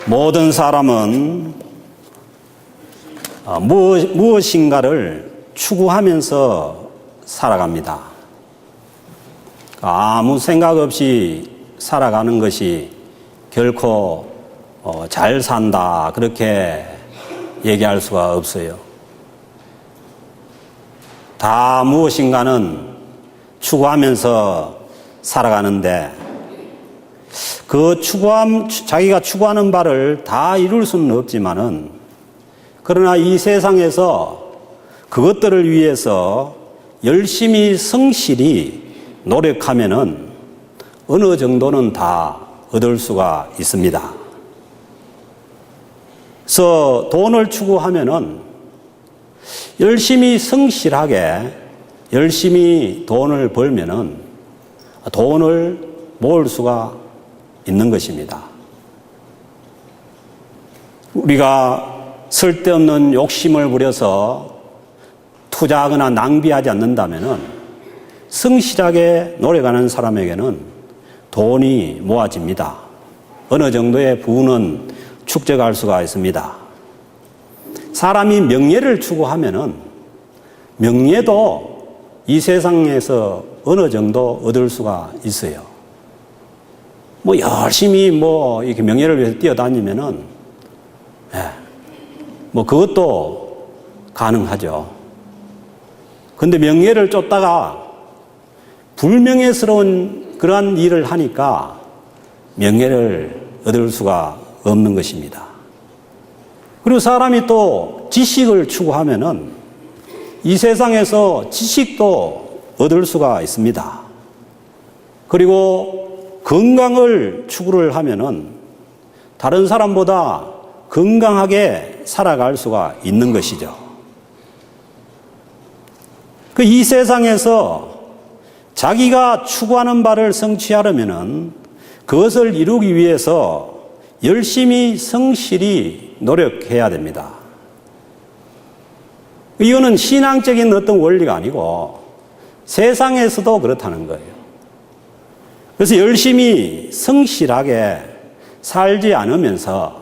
모든 사람은 무엇인가를 추구하면서 살아갑니다. 아무 생각 없이 살아가는 것이 결코 잘 산다 그렇게 얘기할 수가 없어요. 다 무엇인가는 추구하면서 살아가는데 자기가 추구하는 바를 다 이룰 수는 없지만은 그러나 이 세상에서 그것들을 위해서 열심히 성실히 노력하면은 어느 정도는 다 얻을 수가 있습니다. 그래서 돈을 추구하면은 열심히 성실하게 열심히 돈을 벌면은 돈을 모을 수가 있는 것입니다. 우리가 쓸데없는 욕심을 부려서 투자하거나 낭비하지 않는다면은 성실하게 노력하는 사람에게는 돈이 모아집니다. 어느 정도의 부는 축적할 수가 있습니다. 사람이 명예를 추구하면은 명예도 이 세상에서 어느 정도 얻을 수가 있어요. 열심히 이렇게 명예를 위해서 뛰어다니면은, 그것도 가능하죠. 근데 명예를 쫓다가 불명예스러운 그러한 일을 하니까 명예를 얻을 수가 없는 것입니다. 그리고 사람이 또 지식을 추구하면은 이 세상에서 지식도 얻을 수가 있습니다. 그리고 건강을 추구를 하면은 다른 사람보다 건강하게 살아갈 수가 있는 것이죠. 이 세상에서 자기가 추구하는 바를 성취하려면은 그것을 이루기 위해서 열심히 성실히 노력해야 됩니다. 이거는 신앙적인 어떤 원리가 아니고 세상에서도 그렇다는 거예요. 그래서 열심히 성실하게 살지 않으면서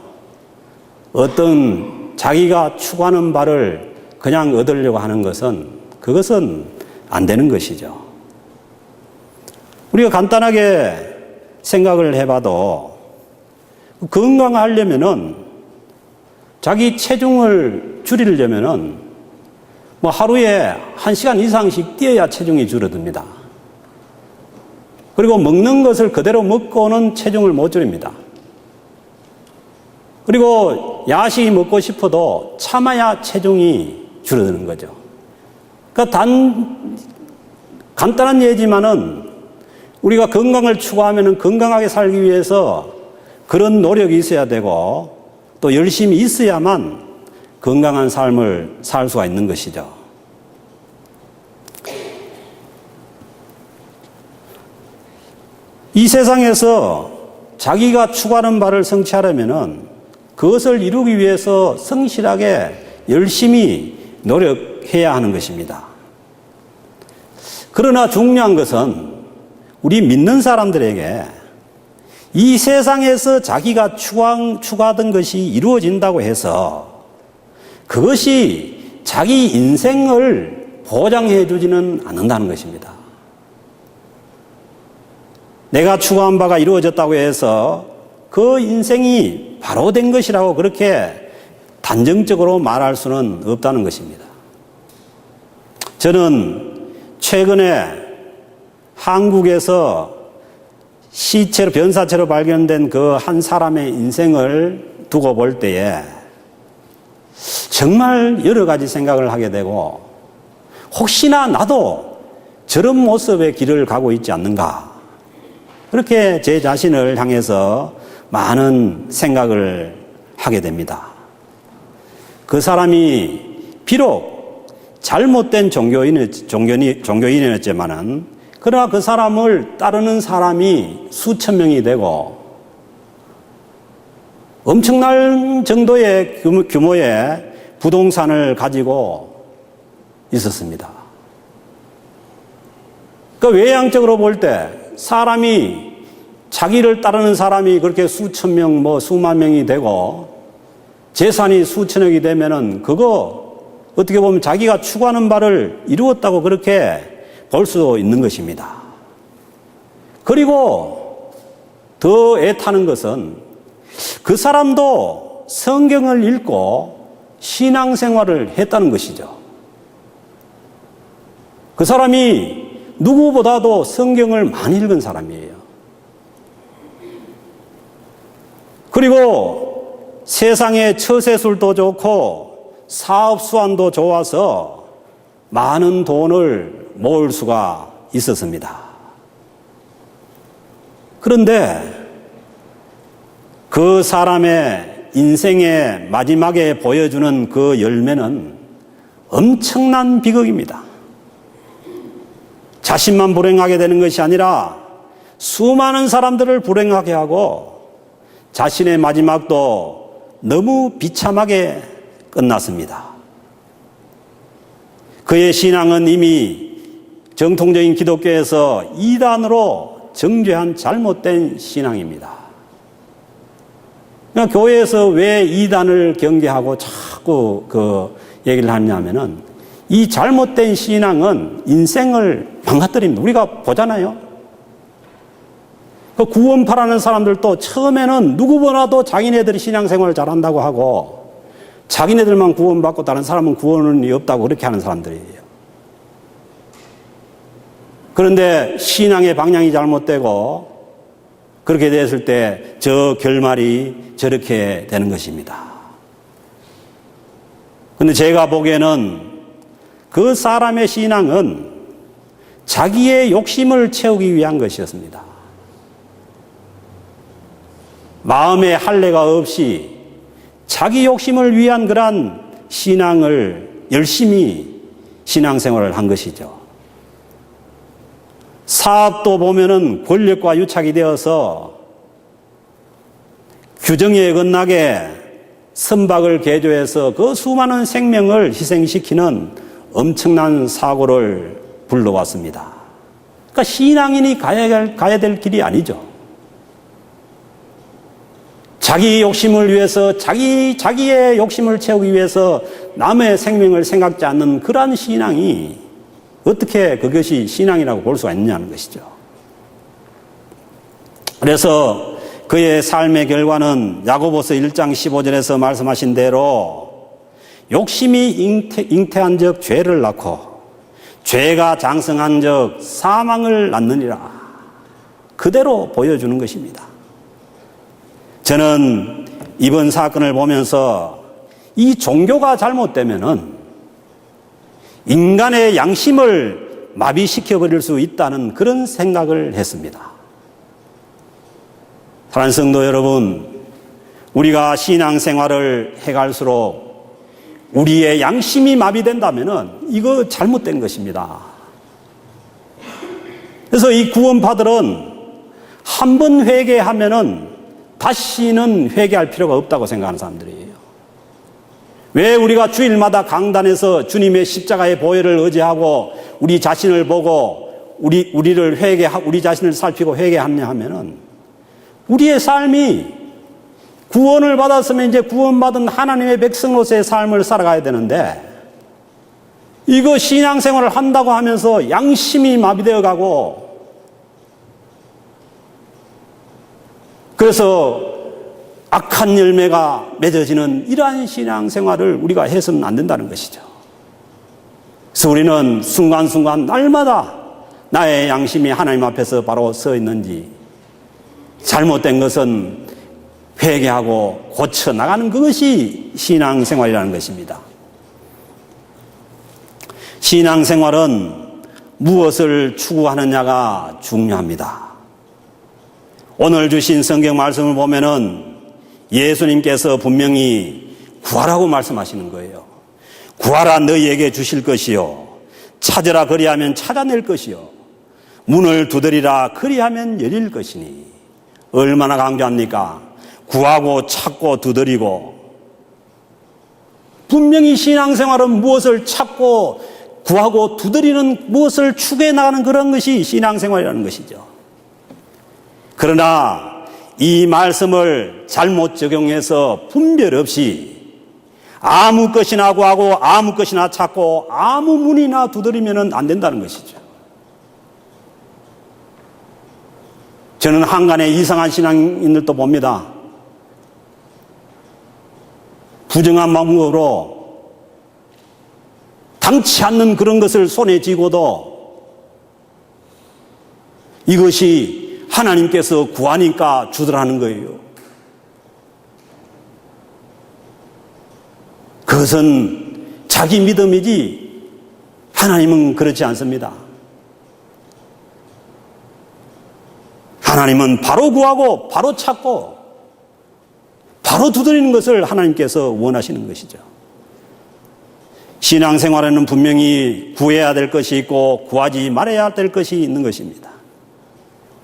어떤 자기가 추구하는 바를 그냥 얻으려고 하는 그것은 안 되는 것이죠. 우리가 간단하게 생각을 해봐도 건강하려면은 자기 체중을 줄이려면은 하루에 1시간 이상씩 뛰어야 체중이 줄어듭니다. 그리고 먹는 것을 그대로 먹고는 체중을 못 줄입니다. 그리고 야식이 먹고 싶어도 참아야 체중이 줄어드는 거죠. 그러니까 간단한 예지만은 우리가 건강을 추구하면은 건강하게 살기 위해서 그런 노력이 있어야 되고 또 열심히 있어야만 건강한 삶을 살 수가 있는 것이죠. 이 세상에서 자기가 추구하는 바를 성취하려면은 그것을 이루기 위해서 성실하게 열심히 노력해야 하는 것입니다. 그러나 중요한 것은 우리 믿는 사람들에게 이 세상에서 자기가 추구하던 것이 이루어진다고 해서 그것이 자기 인생을 보장해 주지는 않는다는 것입니다. 내가 추구한 바가 이루어졌다고 해서 그 인생이 바로 된 것이라고 그렇게 단정적으로 말할 수는 없다는 것입니다. 저는 최근에 한국에서 변사체로 발견된 그 한 사람의 인생을 두고 볼 때에 정말 여러 가지 생각을 하게 되고 혹시나 나도 저런 모습의 길을 가고 있지 않는가 그렇게 제 자신을 향해서 많은 생각을 하게 됩니다. 그 사람이 비록 잘못된 종교인이었지만은 그러나 그 사람을 따르는 사람이 수천 명이 되고 엄청난 정도의 규모의 부동산을 가지고 있었습니다. 그러니까 외향적으로 볼 때 사람이 자기를 따르는 사람이 그렇게 수천 명, 수만 명이 되고 재산이 수천억이 되면은 그거 어떻게 보면 자기가 추구하는 바를 이루었다고 그렇게 볼 수 있는 것입니다. 그리고 더 애타는 것은 그 사람도 성경을 읽고 신앙생활을 했다는 것이죠. 그 사람이 누구보다도 성경을 많이 읽은 사람이에요. 그리고 세상의 처세술도 좋고 사업 수완도 좋아서 많은 돈을 모을 수가 있었습니다. 그런데 그 사람의 인생의 마지막에 보여주는 그 열매는 엄청난 비극입니다. 자신만 불행하게 되는 것이 아니라 수많은 사람들을 불행하게 하고 자신의 마지막도 너무 비참하게 끝났습니다. 그의 신앙은 이미 정통적인 기독교에서 이단으로 정죄한 잘못된 신앙입니다. 그러니까 교회에서 왜 이단을 경계하고 자꾸 그 얘기를 하냐면은 이 잘못된 신앙은 인생을 망가뜨립니다. 우리가 보잖아요. 그 구원파라는 사람들도 처음에는 누구보다도 자기네들이 신앙생활을 잘한다고 하고 자기네들만 구원받고 다른 사람은 구원이 없다고 그렇게 하는 사람들이에요. 그런데 신앙의 방향이 잘못되고 그렇게 됐을 때 저 결말이 저렇게 되는 것입니다. 그런데 제가 보기에는 그 사람의 신앙은 자기의 욕심을 채우기 위한 것이었습니다. 마음에 할례가 없이 자기 욕심을 위한 그러한 신앙을 열심히 신앙생활을 한 것이죠. 사업도 보면은 권력과 유착이 되어서 규정에 어긋나게 선박을 개조해서 그 수많은 생명을 희생시키는 엄청난 사고를 불러왔습니다. 그러니까 신앙인이 가야 될 길이 아니죠. 자기 욕심을 위해서 자기의 욕심을 채우기 위해서 남의 생명을 생각지 않는 그러한 신앙이 어떻게 그것이 신앙이라고 볼 수가 있냐는 것이죠. 그래서 그의 삶의 결과는 야고보서 1장 15절에서 말씀하신 대로 욕심이 잉태한 적 죄를 낳고 죄가 장성한 적 사망을 낳느니라. 그대로 보여주는 것입니다. 저는 이번 사건을 보면서 이 종교가 잘못되면은 인간의 양심을 마비시켜버릴 수 있다는 그런 생각을 했습니다. 사랑하는 성도 여러분, 우리가 신앙생활을 해갈수록 우리의 양심이 마비된다면은 이거 잘못된 것입니다. 그래서 이 구원파들은 한 번 회개하면은 다시는 회개할 필요가 없다고 생각하는 사람들이에요. 왜 우리가 주일마다 강단에서 주님의 십자가의 보혈을 의지하고 우리 자신을 보고 우리 자신을 살피고 회개하냐 하면은 우리의 삶이 구원을 받았으면 이제 구원받은 하나님의 백성으로서의 삶을 살아가야 되는데 이거 신앙생활을 한다고 하면서 양심이 마비되어 가고 그래서 악한 열매가 맺어지는 이러한 신앙생활을 우리가 해서는 안 된다는 것이죠. 그래서 우리는 순간순간 날마다 나의 양심이 하나님 앞에서 바로 서 있는지 잘못된 것은 회개하고 고쳐 나가는 그것이 신앙생활이라는 것입니다. 신앙생활은 무엇을 추구하느냐가 중요합니다. 오늘 주신 성경 말씀을 보면은 예수님께서 분명히 구하라고 말씀하시는 거예요. 구하라 너희에게 주실 것이요. 찾으라 그리하면 찾아낼 것이요. 문을 두드리라 그리하면 열릴 것이니. 얼마나 강조합니까? 구하고 찾고 두드리고. 분명히 신앙생활은 무엇을 찾고 구하고 두드리는 무엇을 추구해 나가는 그런 것이 신앙생활이라는 것이죠. 그러나 이 말씀을 잘못 적용해서 분별 없이 아무 것이나 구하고 아무 것이나 찾고 아무 문이나 두드리면 안 된다는 것이죠. 저는 한간에 이상한 신앙인들도 봅니다. 부정한 마음으로 당치 않는 그런 것을 손에 쥐고도 이것이 하나님께서 구하니까 주더라는 거예요. 그것은 자기 믿음이지 하나님은 그렇지 않습니다. 하나님은 바로 구하고 바로 찾고 바로 두드리는 것을 하나님께서 원하시는 것이죠. 신앙생활에는 분명히 구해야 될 것이 있고 구하지 말아야 될 것이 있는 것입니다.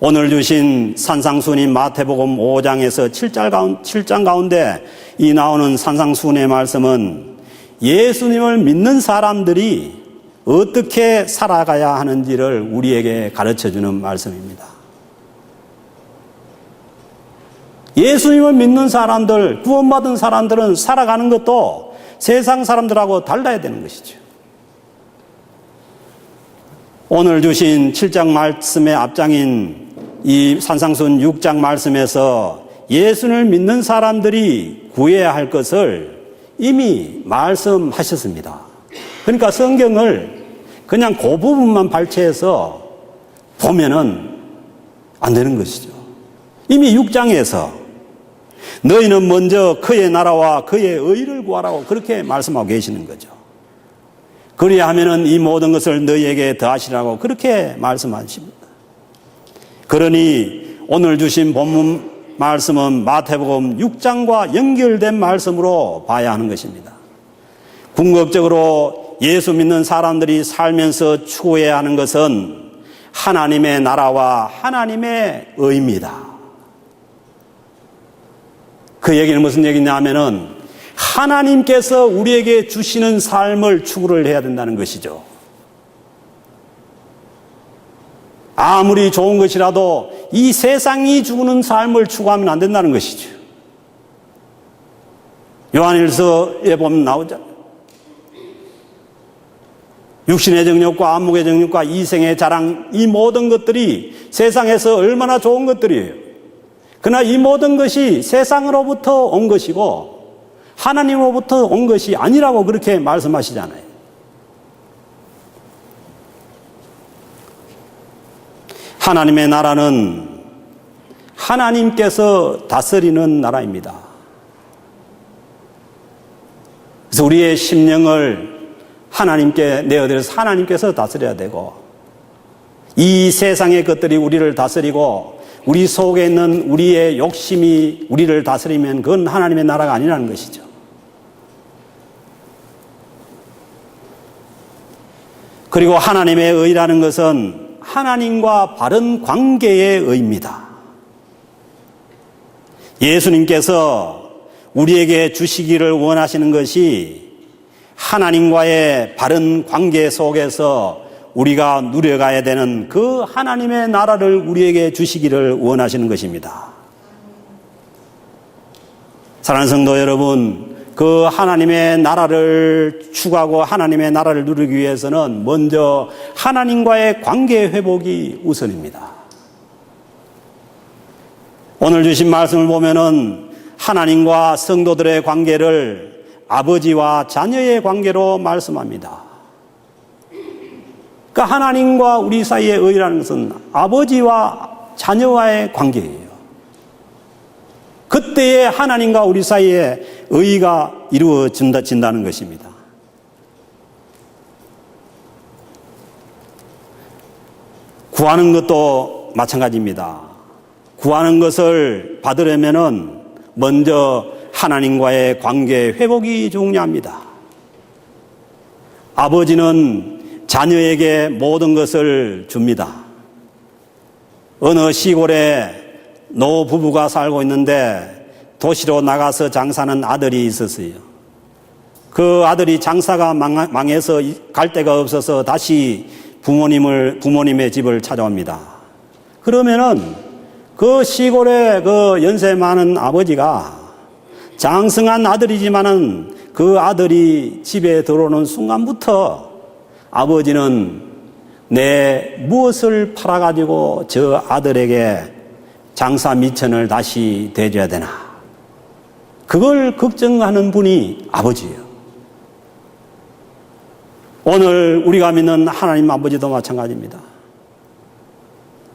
오늘 주신 산상순인 마태복음 5장에서 7장 가운데 이 나오는 산상순의 말씀은 예수님을 믿는 사람들이 어떻게 살아가야 하는지를 우리에게 가르쳐주는 말씀입니다. 예수님을 믿는 사람들, 구원받은 사람들은 살아가는 것도 세상 사람들하고 달라야 되는 것이죠. 오늘 주신 7장 말씀의 앞장인 이 산상순 6장 말씀에서 예수를 믿는 사람들이 구해야 할 것을 이미 말씀하셨습니다. 그러니까 성경을 그냥 그 부분만 발췌해서 보면은 안 되는 것이죠. 이미 6장에서 너희는 먼저 그의 나라와 그의 의를 구하라고 그렇게 말씀하고 계시는 거죠. 그래야 하면은 이 모든 것을 너희에게 더하시라고 그렇게 말씀하십니다. 그러니 오늘 주신 본문 말씀은 마태복음 6장과 연결된 말씀으로 봐야 하는 것입니다. 궁극적으로 예수 믿는 사람들이 살면서 추구해야 하는 것은 하나님의 나라와 하나님의 의입니다. 그 얘기는 무슨 얘기냐 하면은 하나님께서 우리에게 주시는 삶을 추구를 해야 된다는 것이죠. 아무리 좋은 것이라도 이 세상이 주는 삶을 추구하면 안 된다는 것이죠. 요한일서에 보면 나오잖아요. 육신의 정욕과 안목의 정욕과 이생의 자랑, 이 모든 것들이 세상에서 얼마나 좋은 것들이에요. 그러나 이 모든 것이 세상으로부터 온 것이고 하나님으로부터 온 것이 아니라고 그렇게 말씀하시잖아요. 하나님의 나라는 하나님께서 다스리는 나라입니다. 그래서 우리의 심령을 하나님께 내어드려서 하나님께서 다스려야 되고, 이 세상의 것들이 우리를 다스리고 우리 속에 있는 우리의 욕심이 우리를 다스리면 그건 하나님의 나라가 아니라는 것이죠. 그리고 하나님의 의라는 것은 하나님과 바른 관계의 의입니다. 예수님께서 우리에게 주시기를 원하시는 것이 하나님과의 바른 관계 속에서 우리가 누려가야 되는 그 하나님의 나라를 우리에게 주시기를 원하시는 것입니다. 사랑하는 성도 여러분, 그 하나님의 나라를 추구하고 하나님의 나라를 누리기 위해서는 먼저 하나님과의 관계 회복이 우선입니다. 오늘 주신 말씀을 보면은 하나님과 성도들의 관계를 아버지와 자녀의 관계로 말씀합니다. 그러니까 하나님과 우리 사이의 의라는 것은 아버지와 자녀와의 관계예요. 그때에 하나님과 우리 사이에 의가 이루어진다는 것입니다. 구하는 것도 마찬가지입니다. 구하는 것을 받으려면은 먼저 하나님과의 관계 회복이 중요합니다. 아버지는 자녀에게 모든 것을 줍니다. 어느 시골에 노부부가 살고 있는데 도시로 나가서 장사하는 아들이 있었어요. 그 아들이 장사가 망해서 갈 데가 없어서 다시 부모님의 집을 찾아옵니다. 그러면은 그 시골에 그 연세 많은 아버지가 장성한 아들이지만은 그 아들이 집에 들어오는 순간부터 아버지는 내 무엇을 팔아가지고 저 아들에게 장사 미천을 다시 대줘야 되나. 그걸 걱정하는 분이 아버지예요. 오늘 우리가 믿는 하나님 아버지도 마찬가지입니다.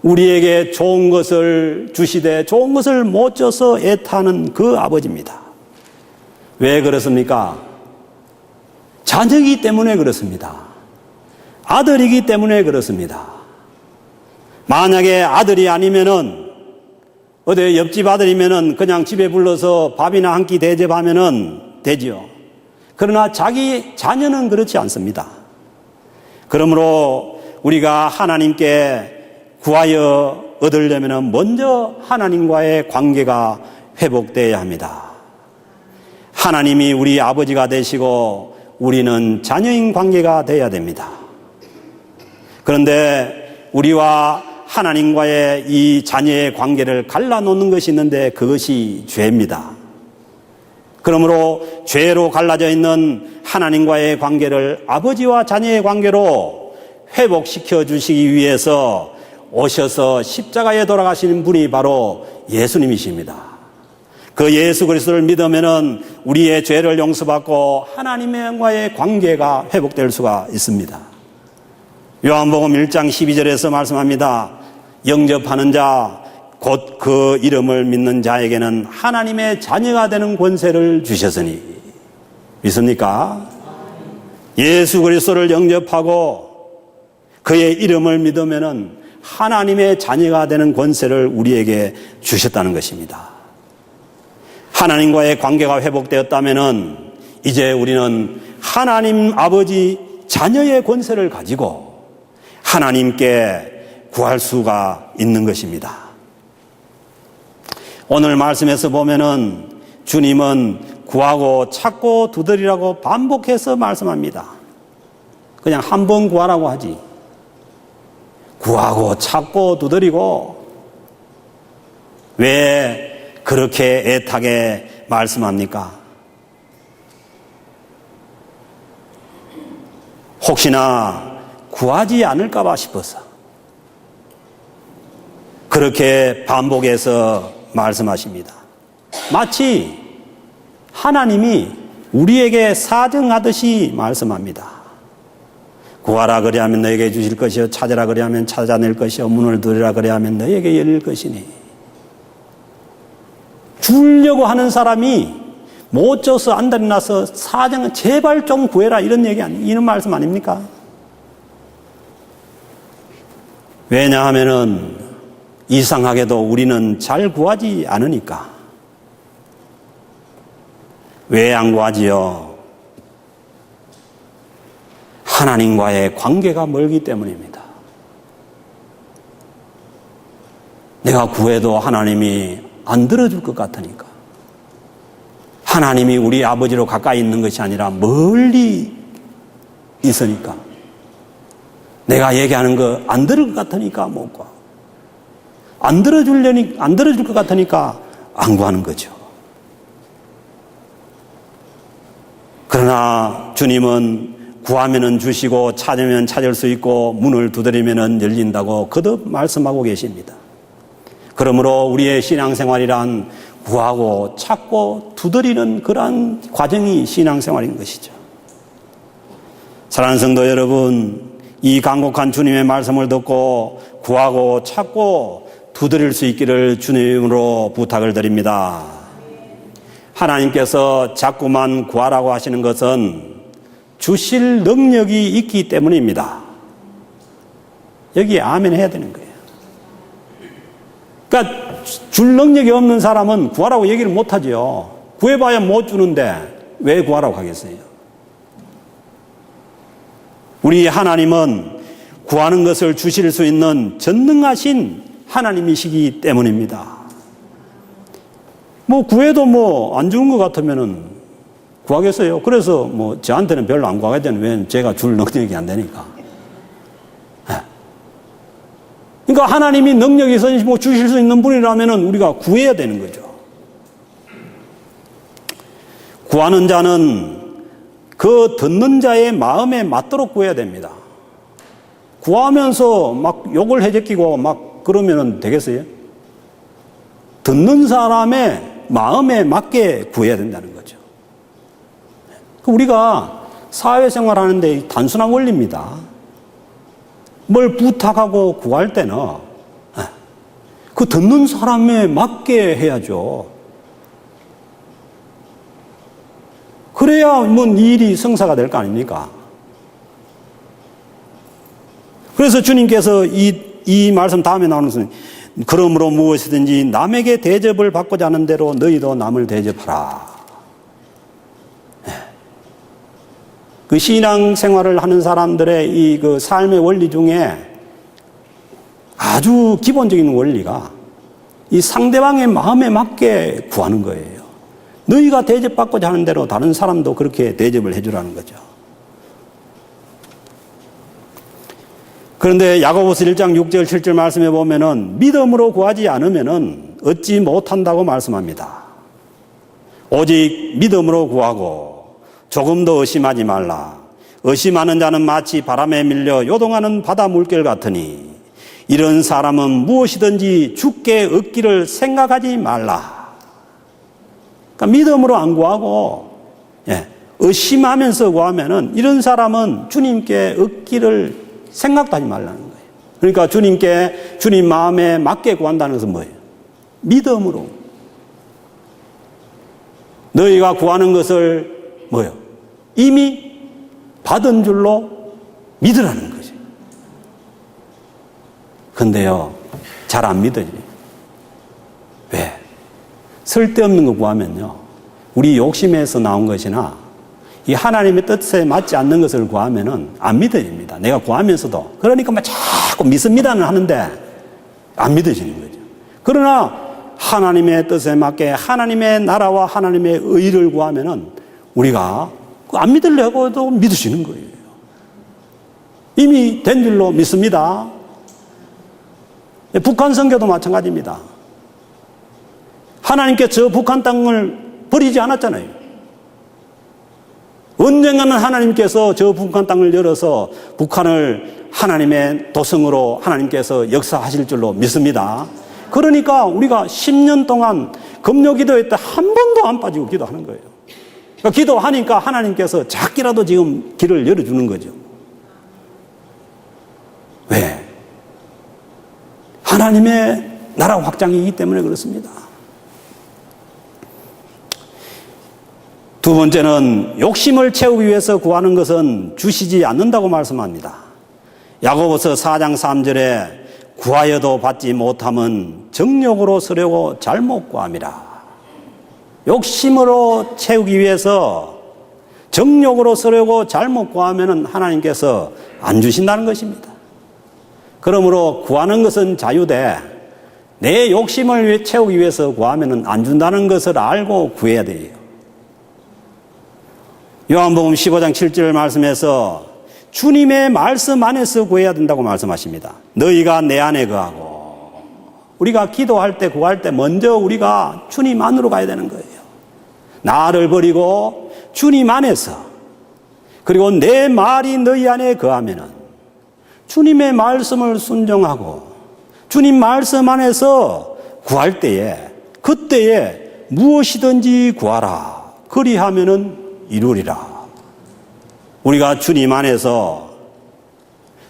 우리에게 좋은 것을 주시되 좋은 것을 못 줘서 애타는 그 아버지입니다. 왜 그렇습니까? 자녀이기 때문에 그렇습니다. 아들이기 때문에 그렇습니다. 만약에 아들이 아니면은 어디 옆집 아들이면은 그냥 집에 불러서 밥이나 한 끼 대접하면은 되지요. 그러나 자기 자녀는 그렇지 않습니다. 그러므로 우리가 하나님께 구하여 얻으려면 먼저 하나님과의 관계가 회복되어야 합니다. 하나님이 우리 아버지가 되시고 우리는 자녀인 관계가 되어야 됩니다. 그런데 우리와 하나님과의 이 자녀의 관계를 갈라놓는 것이 있는데 그것이 죄입니다. 그러므로 죄로 갈라져 있는 하나님과의 관계를 아버지와 자녀의 관계로 회복시켜 주시기 위해서 오셔서 십자가에 돌아가시는 분이 바로 예수님이십니다. 그 예수 그리스도를 믿으면은 우리의 죄를 용서받고 하나님과의 관계가 회복될 수가 있습니다. 요한복음 1장 12절에서 말씀합니다. 영접하는 자 곧 그 이름을 믿는 자에게는 하나님의 자녀가 되는 권세를 주셨으니. 믿습니까? 예수 그리스도를 영접하고 그의 이름을 믿으면은 하나님의 자녀가 되는 권세를 우리에게 주셨다는 것입니다. 하나님과의 관계가 회복되었다면은 이제 우리는 하나님 아버지 자녀의 권세를 가지고 하나님께 구할 수가 있는 것입니다. 오늘 말씀에서 보면은 주님은 구하고 찾고 두드리라고 반복해서 말씀합니다. 그냥 한 번 구하라고 하지. 구하고 찾고 두드리고 왜 그렇게 애타게 말씀합니까? 혹시나 구하지 않을까 봐 싶어서 그렇게 반복해서 말씀하십니다. 마치 하나님이 우리에게 사정하듯이 말씀합니다. 구하라 그리하면 너에게 주실 것이요 찾으라 그리하면 찾아낼 것이요 문을 두드리라 그리하면 너에게 열릴 것이니. 주려고 하는 사람이 못 줘서 안달이 나서 사정 제발 좀 구해라 이런 얘기 이런 말씀 아닙니까? 왜냐하면은 이상하게도 우리는 잘 구하지 않으니까. 왜 안 구하지요? 하나님과의 관계가 멀기 때문입니다. 내가 구해도 하나님이 안 들어줄 것 같으니까. 하나님이 우리 아버지로 가까이 있는 것이 아니라 멀리 있으니까. 내가 얘기하는 거 안 들을 것 같으니까 못 구하고. 안 들어줄 것 같으니까 안 구하는 거죠. 그러나 주님은 구하면은 주시고 찾으면 찾을 수 있고 문을 두드리면은 열린다고 거듭 말씀하고 계십니다. 그러므로 우리의 신앙생활이란 구하고 찾고 두드리는 그러한 과정이 신앙생활인 것이죠. 사랑하는 성도 여러분, 이 간곡한 주님의 말씀을 듣고 구하고 찾고 두드릴 수 있기를 주님으로 부탁을 드립니다. 하나님께서 자꾸만 구하라고 하시는 것은 주실 능력이 있기 때문입니다. 여기에 아멘 해야 되는 거예요. 그러니까 줄 능력이 없는 사람은 구하라고 얘기를 못 하죠. 구해봐야 못 주는데 왜 구하라고 하겠어요? 우리 하나님은 구하는 것을 주실 수 있는 전능하신 하나님이시기 때문입니다. 구해도 안 주는 것 같으면은 구하겠어요. 그래서 저한테는 별로 안 구하게 되는 왜 제가 줄 능력이 안 되니까. 그러니까 하나님이 능력이 있으시고 주실 수 있는 분이라면 우리가 구해야 되는 거죠. 구하는 자는 그 듣는 자의 마음에 맞도록 구해야 됩니다. 구하면서 막 욕을 해제끼고 막 그러면 되겠어요? 듣는 사람의 마음에 맞게 구해야 된다는 거죠. 우리가 사회생활 하는데 단순한 원리입니다. 뭘 부탁하고 구할 때는 그 듣는 사람에 맞게 해야죠. 그래야 뭐 일이 성사가 될 거 아닙니까? 그래서 주님께서 이 말씀 다음에 나오는 것은 그러므로 무엇이든지 남에게 대접을 받고자 하는 대로 너희도 남을 대접하라. 그 신앙 생활을 하는 사람들의 이 그 삶의 원리 중에 아주 기본적인 원리가 이 상대방의 마음에 맞게 구하는 거예요. 너희가 대접받고자 하는 대로 다른 사람도 그렇게 대접을 해주라는 거죠. 그런데 야고보서 1장 6절 7절 말씀에 보면은 믿음으로 구하지 않으면은 얻지 못한다고 말씀합니다. 오직 믿음으로 구하고 조금도 의심하지 말라. 의심하는 자는 마치 바람에 밀려 요동하는 바다 물결 같으니 이런 사람은 무엇이든지 주께 얻기를 생각하지 말라. 그러니까 믿음으로 안 구하고 의심하면서 구하면은 이런 사람은 주님께 얻기를 생각도 하지 말라는 거예요. 그러니까 주님께 주님 마음에 맞게 구한다는 것은 뭐예요? 믿음으로. 너희가 구하는 것을 뭐예요? 이미 받은 줄로 믿으라는 거죠. 근데요, 잘 안 믿어요. 왜? 쓸데없는 거 구하면요, 우리 욕심에서 나온 것이나 이 하나님의 뜻에 맞지 않는 것을 구하면은 안 믿어집니다. 내가 구하면서도. 그러니까 막 자꾸 믿습니다는 하는데 안 믿어지는 거죠. 그러나 하나님의 뜻에 맞게 하나님의 나라와 하나님의 의를 구하면은 우리가 안 믿으려고 해도 믿으시는 거예요. 이미 된 줄로 믿습니다. 북한 선교도 마찬가지입니다. 하나님께 저 북한 땅을 버리지 않았잖아요. 언젠가는 하나님께서 저 북한 땅을 열어서 북한을 하나님의 도성으로 하나님께서 역사하실 줄로 믿습니다. 그러니까 우리가 10년 동안 금요 기도했다 한 번도 안 빠지고 기도하는 거예요. 그러니까 기도하니까 하나님께서 작게라도 지금 길을 열어주는 거죠. 왜? 하나님의 나라 확장이기 때문에 그렇습니다. 두 번째는 욕심을 채우기 위해서 구하는 것은 주시지 않는다고 말씀합니다. 야고보서 4장 3절에 구하여도 받지 못함은 정욕으로 쓰려고 잘못 구함이라. 욕심으로 채우기 위해서 정욕으로 쓰려고 잘못 구하면 하나님께서 안 주신다는 것입니다. 그러므로 구하는 것은 자유되 내 욕심을 채우기 위해서 구하면 안 준다는 것을 알고 구해야 돼요. 요한복음 15장 7절 말씀에서 주님의 말씀 안에서 구해야 된다고 말씀하십니다. 너희가 내 안에 거하고. 우리가 기도할 때 구할 때 먼저 우리가 주님 안으로 가야 되는 거예요. 나를 버리고 주님 안에서, 그리고 내 말이 너희 안에 거하면은 주님의 말씀을 순종하고 주님 말씀 안에서 구할 때에, 그때에 무엇이든지 구하라. 그리하면은 이루리라. 우리가 주님 안에서,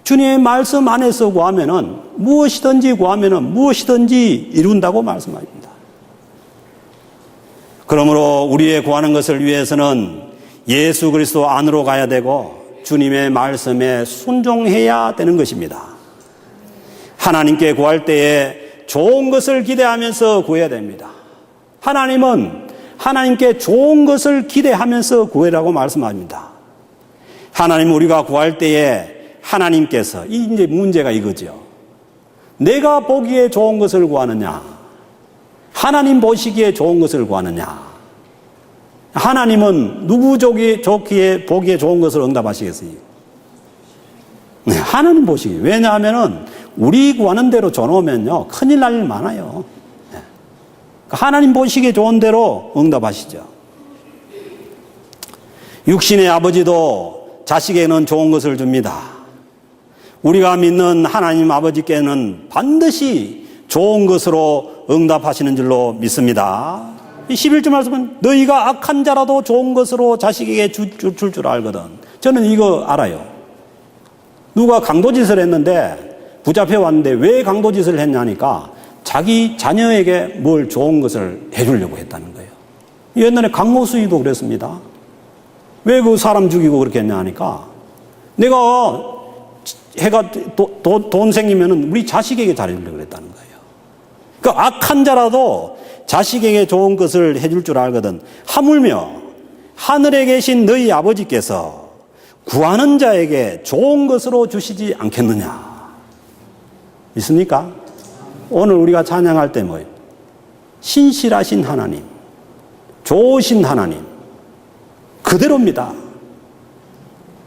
주님의 말씀 안에서 구하면은 무엇이든지 구하면은 무엇이든지 이룬다고 말씀합니다. 그러므로 우리의 구하는 것을 위해서는 예수 그리스도 안으로 가야 되고 주님의 말씀에 순종해야 되는 것입니다. 하나님께 구할 때에 좋은 것을 기대하면서 구해야 됩니다. 하나님은 하나님께 좋은 것을 기대하면서 구해라고 말씀합니다. 하나님, 우리가 구할 때에 하나님께서, 이제 문제가 이거죠. 내가 보기에 좋은 것을 구하느냐, 하나님 보시기에 좋은 것을 구하느냐. 하나님은 누구 좋기에 보기에 좋은 것을 응답하시겠어요? 네, 하나님 보시기에. 왜냐하면은 우리 구하는 대로 줘놓으면요, 큰일 날 일 많아요. 하나님 보시기에 좋은 대로 응답하시죠. 육신의 아버지도 자식에게는 좋은 것을 줍니다. 우리가 믿는 하나님 아버지께는 반드시 좋은 것으로 응답하시는 줄로 믿습니다. 이 11절 말씀은 너희가 악한 자라도 좋은 것으로 자식에게 줄 알거든. 저는 이거 알아요. 누가 강도짓을 했는데 붙잡혀 왔는데 왜 강도짓을 했냐니까 자기 자녀에게 뭘 좋은 것을 해주려고 했다는 거예요. 옛날에 강모수이도 그랬습니다. 왜 그 사람 죽이고 그렇게 했냐 하니까 내가 해가 돈 생기면은 우리 자식에게 잘해주려고 그랬다는 거예요. 그러니까 악한 자라도 자식에게 좋은 것을 해줄 줄 알거든. 하물며 하늘에 계신 너희 아버지께서 구하는 자에게 좋은 것으로 주시지 않겠느냐. 믿습니까? 오늘 우리가 찬양할 때 뭐예요? 신실하신 하나님, 좋으신 하나님, 그대로입니다.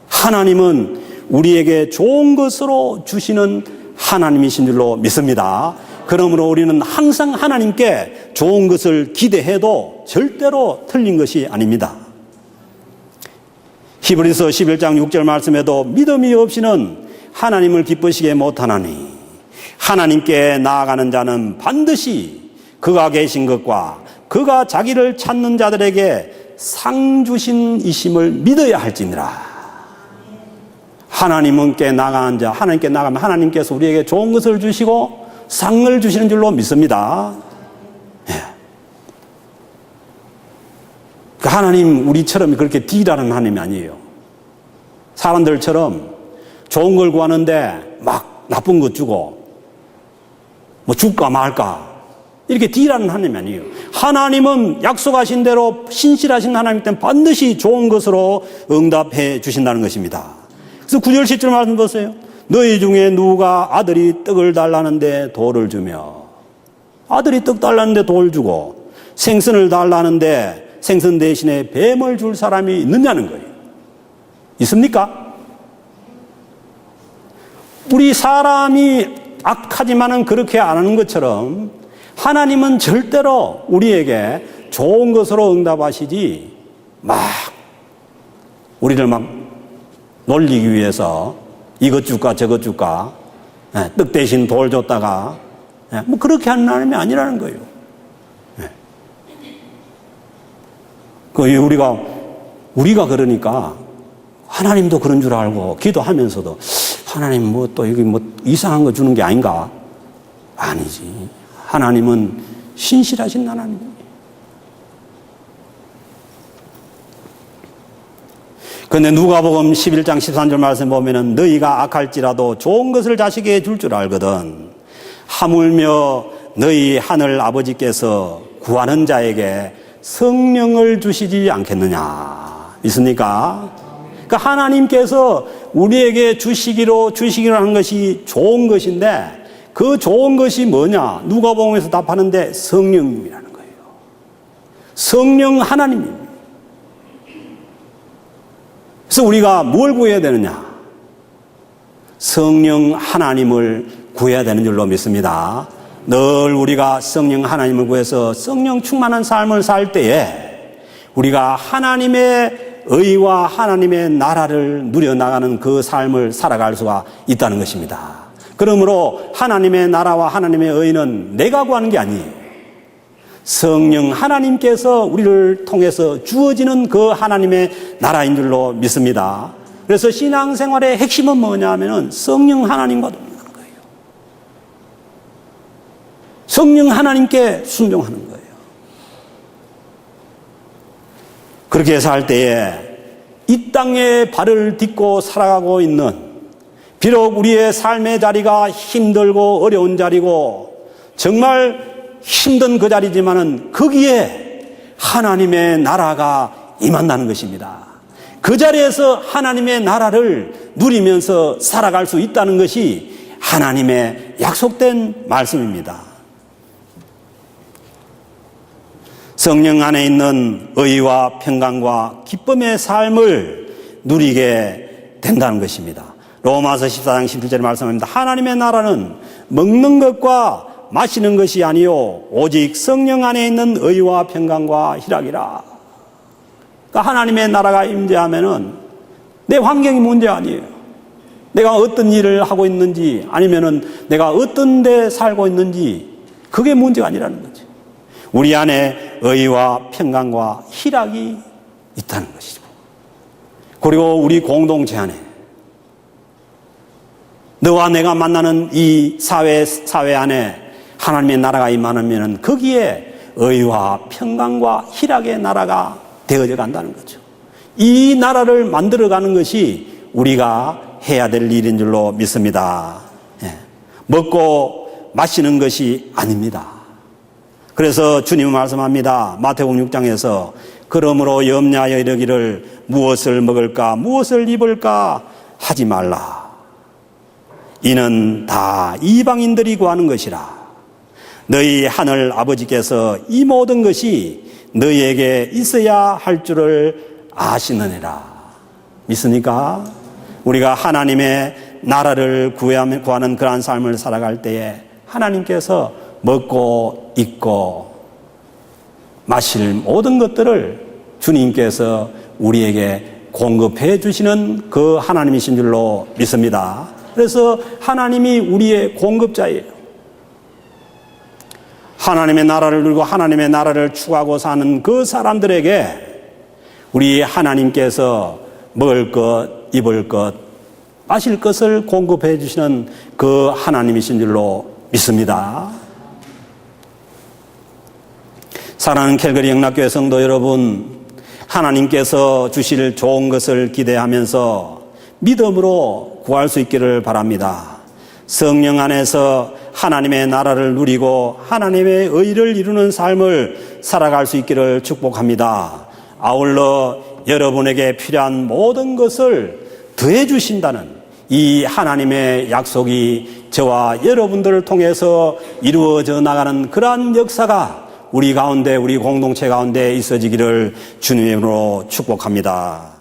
하나님은 우리에게 좋은 것으로 주시는 하나님이신 줄로 믿습니다. 그러므로 우리는 항상 하나님께 좋은 것을 기대해도 절대로 틀린 것이 아닙니다. 히브리서 11장 6절 말씀에도 믿음이 없이는 하나님을 기쁘시게 못하나니 하나님께 나아가는 자는 반드시 그가 계신 것과 그가 자기를 찾는 자들에게 상 주신 이심을 믿어야 할지니라. 하나님께 나가는 자, 하나님께 나가면 하나님께서 우리에게 좋은 것을 주시고 상을 주시는 줄로 믿습니다. 예. 하나님 우리처럼 그렇게 딜하는 하나님이 아니에요. 사람들처럼 좋은 걸 구하는데 막 나쁜 것 주고 뭐 줄까 말까 이렇게 딜하는 하나님이 아니에요. 하나님은 약속하신 대로 신실하신 하나님 때문에 반드시 좋은 것으로 응답해 주신다는 것입니다. 그래서 9절 10절 말씀 보세요. 너희 중에 누가 아들이 떡을 달라는데 돌을 주며, 아들이 떡 달라는데 돌 주고 생선을 달라는데 생선 대신에 뱀을 줄 사람이 있느냐는 거예요. 있습니까? 우리 사람이 악하지만은 그렇게 안 하는 것처럼 하나님은 절대로 우리에게 좋은 것으로 응답하시지 막 우리를 막 놀리기 위해서 이것 줄까 저것 줄까 떡 대신 돌 줬다가 뭐 그렇게 하는 하나님이 아니라는 거예요. 우리가 그러니까 하나님도 그런 줄 알고 기도하면서도 하나님 뭐 또 여기 뭐 이상한 거 주는 게 아닌가? 아니지. 하나님은 신실하신 하나님이에요. 그런데 누가복음 11장 13절 말씀 보면은 너희가 악할지라도 좋은 것을 자식에게 줄 줄 알거든. 하물며 너희 하늘 아버지께서 구하는 자에게 성령을 주시지 않겠느냐. 믿습니까? 그러니까 하나님께서 우리에게 주시기로 하는 것이 좋은 것인데 그 좋은 것이 뭐냐? 누가복음에서 답하는데 성령님이라는 거예요. 성령 하나님입니다. 그래서 우리가 뭘 구해야 되느냐? 성령 하나님을 구해야 되는 줄로 믿습니다. 늘 우리가 성령 하나님을 구해서 성령 충만한 삶을 살 때에 우리가 하나님의 의와 하나님의 나라를 누려나가는 그 삶을 살아갈 수가 있다는 것입니다. 그러므로 하나님의 나라와 하나님의 의는 내가 구하는 게 아니에요. 성령 하나님께서 우리를 통해서 주어지는 그 하나님의 나라인 줄로 믿습니다. 그래서 신앙생활의 핵심은 뭐냐 하면은 성령 하나님과 동행하는 거예요. 성령 하나님께 순종하는 거예요. 그렇게 살 때에 이 땅에 발을 딛고 살아가고 있는, 비록 우리의 삶의 자리가 힘들고 어려운 자리고 정말 힘든 그 자리지만은 거기에 하나님의 나라가 임한다는 것입니다. 그 자리에서 하나님의 나라를 누리면서 살아갈 수 있다는 것이 하나님의 약속된 말씀입니다. 성령 안에 있는 의와 평강과 기쁨의 삶을 누리게 된다는 것입니다. 로마서 14장 17절에 말씀합니다. 하나님의 나라는 먹는 것과 마시는 것이 아니요 오직 성령 안에 있는 의와 평강과 희락이라. 그러니까 하나님의 나라가 임재하면은 내 환경이 문제 아니에요. 내가 어떤 일을 하고 있는지 아니면은 내가 어떤 데 살고 있는지 그게 문제가 아니라는 거죠. 우리 안에 의와 평강과 희락이 있다는 것이죠. 그리고 우리 공동체 안에 너와 내가 만나는 이 사회 안에 하나님의 나라가 임하면 거기에 의와 평강과 희락의 나라가 되어져 간다는 거죠. 이 나라를 만들어가는 것이 우리가 해야 될 일인 줄로 믿습니다. 먹고 마시는 것이 아닙니다. 그래서 주님은 말씀합니다. 마태복음 6장에서 그러므로 염려하여 이르기를 무엇을 먹을까 무엇을 입을까 하지 말라. 이는 다 이방인들이 구하는 것이라. 너희 하늘 아버지께서 이 모든 것이 너희에게 있어야 할 줄을 아시느니라. 믿습니까? 우리가 하나님의 나라를 구하는 그러한 삶을 살아갈 때에 하나님께서 먹고 입고 마실 모든 것들을 주님께서 우리에게 공급해 주시는 그 하나님이신 줄로 믿습니다. 그래서 하나님이 우리의 공급자예요. 하나님의 나라를 누리고 하나님의 나라를 추구하고 사는 그 사람들에게 우리 하나님께서 먹을 것, 입을 것, 마실 것을 공급해 주시는 그 하나님이신 줄로 믿습니다. 사랑하는 캘거리 영락교회 성도 여러분, 하나님께서 주실 좋은 것을 기대하면서 믿음으로 구할 수 있기를 바랍니다. 성령 안에서 하나님의 나라를 누리고 하나님의 의를 이루는 삶을 살아갈 수 있기를 축복합니다. 아울러 여러분에게 필요한 모든 것을 더해 주신다는 이 하나님의 약속이 저와 여러분들을 통해서 이루어져 나가는 그러한 역사가 우리 가운데, 우리 공동체 가운데 있어지기를 주님의 이름으로 축복합니다.